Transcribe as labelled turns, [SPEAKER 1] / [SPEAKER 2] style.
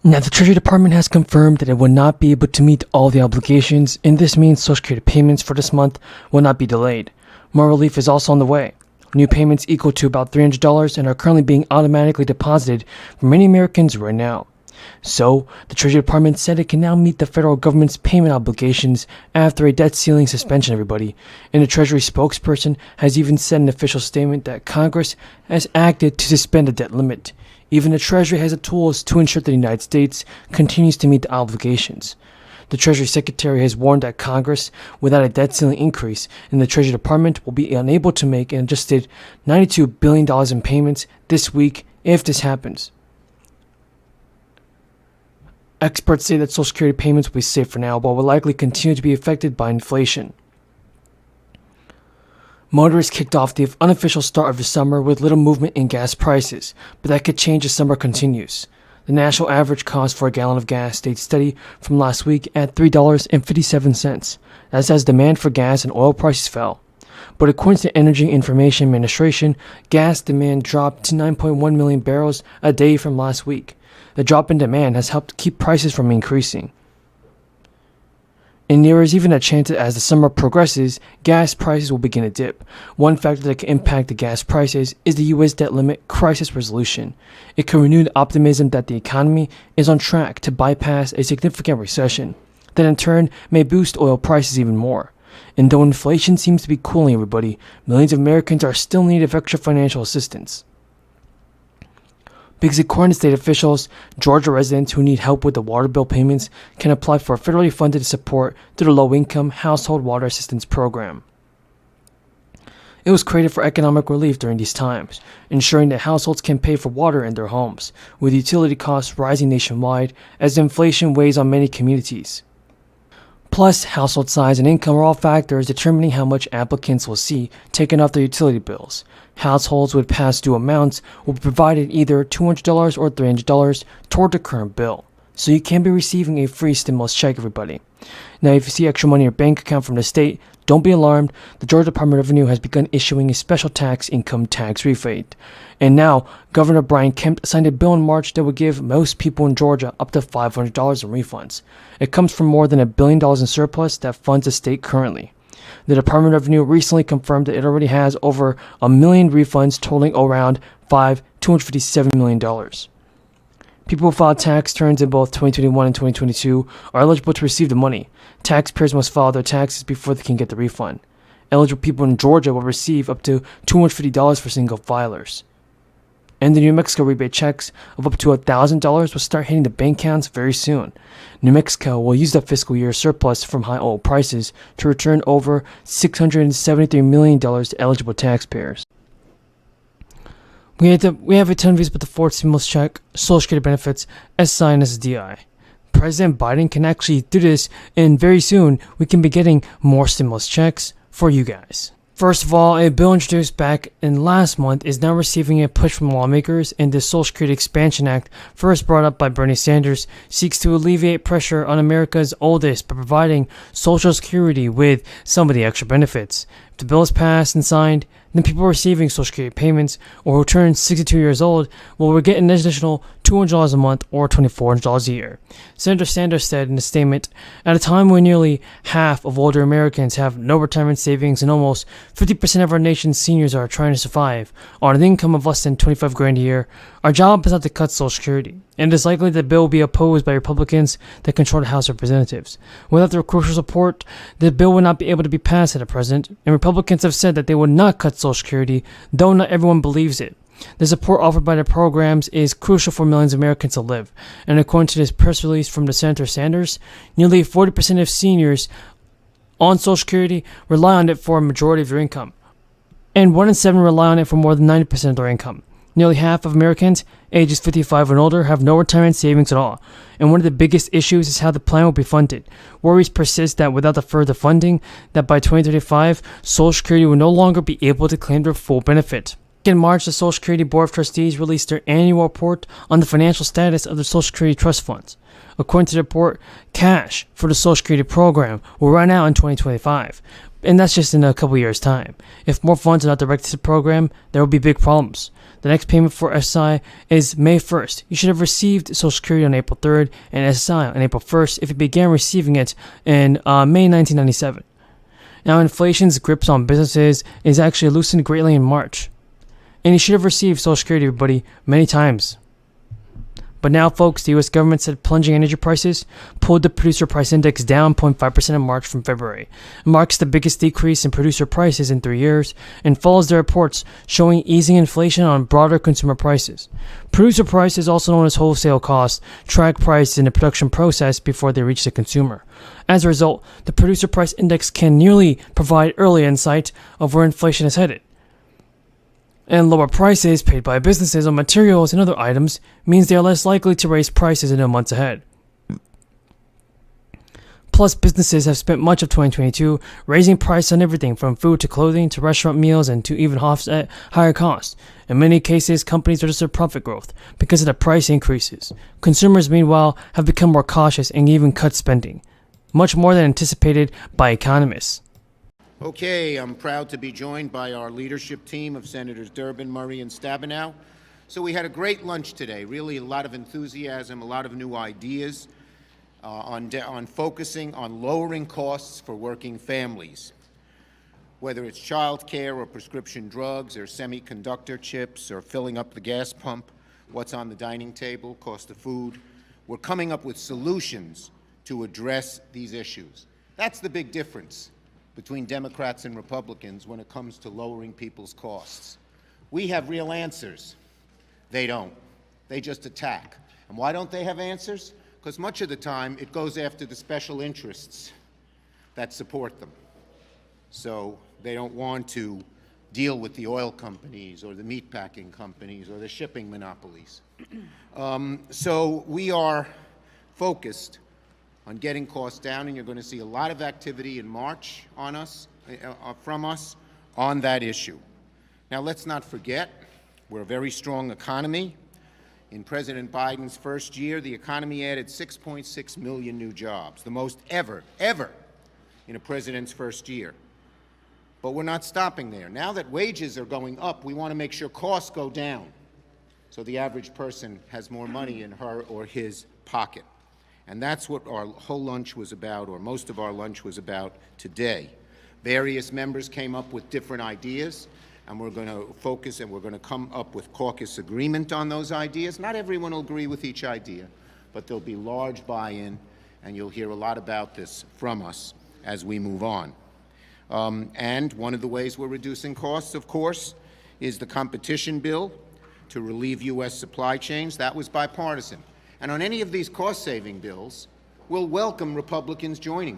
[SPEAKER 1] Now, the Treasury Department has confirmed that it will not be able to meet all the obligations, and this means Social Security payments for this month will not be delayed. More relief is also on the way. New payments equal to about $300 and are currently being automatically deposited for many Americans right now. So, the Treasury Department said it can now meet the federal government's payment obligations after a debt ceiling suspension, everybody. And the Treasury spokesperson has even said in an official statement that Congress has acted to suspend the debt limit. Even the Treasury has the tools to ensure that the United States continues to meet the obligations. The Treasury Secretary has warned that Congress, without a debt ceiling increase, and the Treasury Department will be unable to make an adjusted $92 billion in payments this week if this happens. Experts say that Social Security payments will be safe for now, but will likely continue to be affected by inflation. Motorists kicked off the unofficial start of the summer with little movement in gas prices, but that could change as summer continues. The national average cost for a gallon of gas stayed steady from last week at $3.57. That's as demand for gas and oil prices fell. But according to the Energy Information Administration, gas demand dropped to 9.1 million barrels a day from last week. The drop in demand has helped keep prices from increasing. And there is even a chance that as the summer progresses, gas prices will begin to dip. One factor that can impact the gas prices is the U.S. debt limit crisis resolution. It can renew the optimism that the economy is on track to bypass a significant recession. That in turn may boost oil prices even more. And though inflation seems to be cooling everybody, millions of Americans are still in need of extra financial assistance. Because according to state officials, Georgia residents who need help with the water bill payments can apply for federally funded support through the Low-Income Household Water Assistance Program. It was created for economic relief during these times, ensuring that households can pay for water in their homes, with utility costs rising nationwide as inflation weighs on many communities. Plus, household size and income are all factors determining how much applicants will see taken off their utility bills. Households with past due amounts will be provided either $200 or $300 toward the current bill. So you can be receiving a free stimulus check, everybody. Now, if you see extra money in your bank account from the state, don't be alarmed. The Georgia Department of Revenue has begun issuing a special tax income tax refund. And now, Governor Brian Kemp signed a bill in March that would give most people in Georgia up to $500 in refunds. It comes from more than $1 billion in surplus that funds the state currently. The Department of Revenue recently confirmed that it already has over 1 million refunds totaling around $257 million. People who filed tax returns in both 2021 and 2022 are eligible to receive the money. Taxpayers must file their taxes before they can get the refund. Eligible people in Georgia will receive up to $250 for single filers. And the New Mexico rebate checks of up to $1,000 will start hitting the bank accounts very soon. New Mexico will use the fiscal year surplus from high oil prices to return over $673 million to eligible taxpayers. We have a ton of views about the fourth stimulus check, Social Security benefits, SSI and SSDI. President Biden can actually do this, and very soon we can be getting more stimulus checks for you guys. First of all, a bill introduced back in last month is now receiving a push from lawmakers, and the Social Security Expansion Act, first brought up by Bernie Sanders, seeks to alleviate pressure on America's oldest by providing Social Security with some of the extra benefits. If the bill is passed and signed, then people receiving Social Security payments or who turn 62 years old will get an additional $200 a month or $2,400 a year. Senator Sanders said in a statement, at a time when nearly half of older Americans have no retirement savings and almost 50% of our nation's seniors are trying to survive on an income of less than $25,000 a year, our job is not to cut Social Security, and it is likely that the bill will be opposed by Republicans that control the House of Representatives. Without their crucial support, the bill would not be able to be passed at the present, and Republicans have said that they would not cut Social Security, though not everyone believes it. The support offered by the programs is crucial for millions of Americans to live, and according to this press release from the Senator Sanders, nearly 40% of seniors on Social Security rely on it for a majority of their income, and 1 in 7 rely on it for more than 90% of their income. Nearly half of Americans ages 55 and older have no retirement savings at all, and one of the biggest issues is how the plan will be funded. Worries persist that without the further funding, that by 2035, Social Security will no longer be able to claim their full benefit. In March, the Social Security Board of Trustees released their annual report on the financial status of the Social Security Trust Funds. According to the report, cash for the Social Security program will run out in 2025, and that's just in a couple years' time. If more funds are not directed to the program, there will be big problems. The next payment for SSI is May 1st. You should have received Social Security on April 3rd and SSI on April 1st if you began receiving it in May 1997. Now, inflation's grips on businesses is actually loosened greatly in March. And you should have received Social Security, everybody, many times. But now, folks, the U.S. government said plunging energy prices pulled the producer price index down 0.5% in March from February. It marks the biggest decrease in producer prices in 3 years and follows the reports showing easing inflation on broader consumer prices. Producer prices, also known as wholesale costs, track prices in the production process before they reach the consumer. As a result, the producer price index can nearly provide early insight of where inflation is headed. And lower prices paid by businesses on materials and other items means they are less likely to raise prices in the months ahead. Plus, businesses have spent much of 2022 raising prices on everything from food to clothing to restaurant meals and to even offset higher costs. In many cases, companies register profit growth because of the price increases. Consumers, meanwhile, have become more cautious and even cut spending, much more than anticipated by economists.
[SPEAKER 2] Okay, I'm proud to be joined by our leadership team of Senators Durbin, Murray, and Stabenow. So we had a great lunch today, really a lot of enthusiasm, a lot of new ideas on focusing on lowering costs for working families, whether it's child care or prescription drugs or semiconductor chips or filling up the gas pump, what's on the dining table, cost of food. We're coming up with solutions to address these issues. That's the big difference between Democrats and Republicans when it comes to lowering people's costs. We have real answers. They don't. They just attack. And why don't they have answers? Because much of the time it goes after the special interests that support them. So they don't want to deal with the oil companies or the meatpacking companies or the shipping monopolies. So we are focused on getting costs down, and you're going to see a lot of activity in March on us, from us on that issue. Now, let's not forget, we're a very strong economy. In President Biden's first year, the economy added 6.6 million new jobs, the most ever in a president's first year. But we're not stopping there. Now that wages are going up, we want to make sure costs go down so the average person has more money in her or his pocket. And that's what our whole lunch was about, or most of our lunch was about today. Various members came up with different ideas, and we're going to focus and we're going to come up with caucus agreement on those ideas. Not everyone will agree with each idea, but there'll be large buy-in, and you'll hear a lot about this from us as we move on. And one of the ways we're reducing costs, of course, is the competition bill to relieve U.S. supply chains. That was bipartisan. And on any of these cost-saving bills, we'll welcome Republicans joining.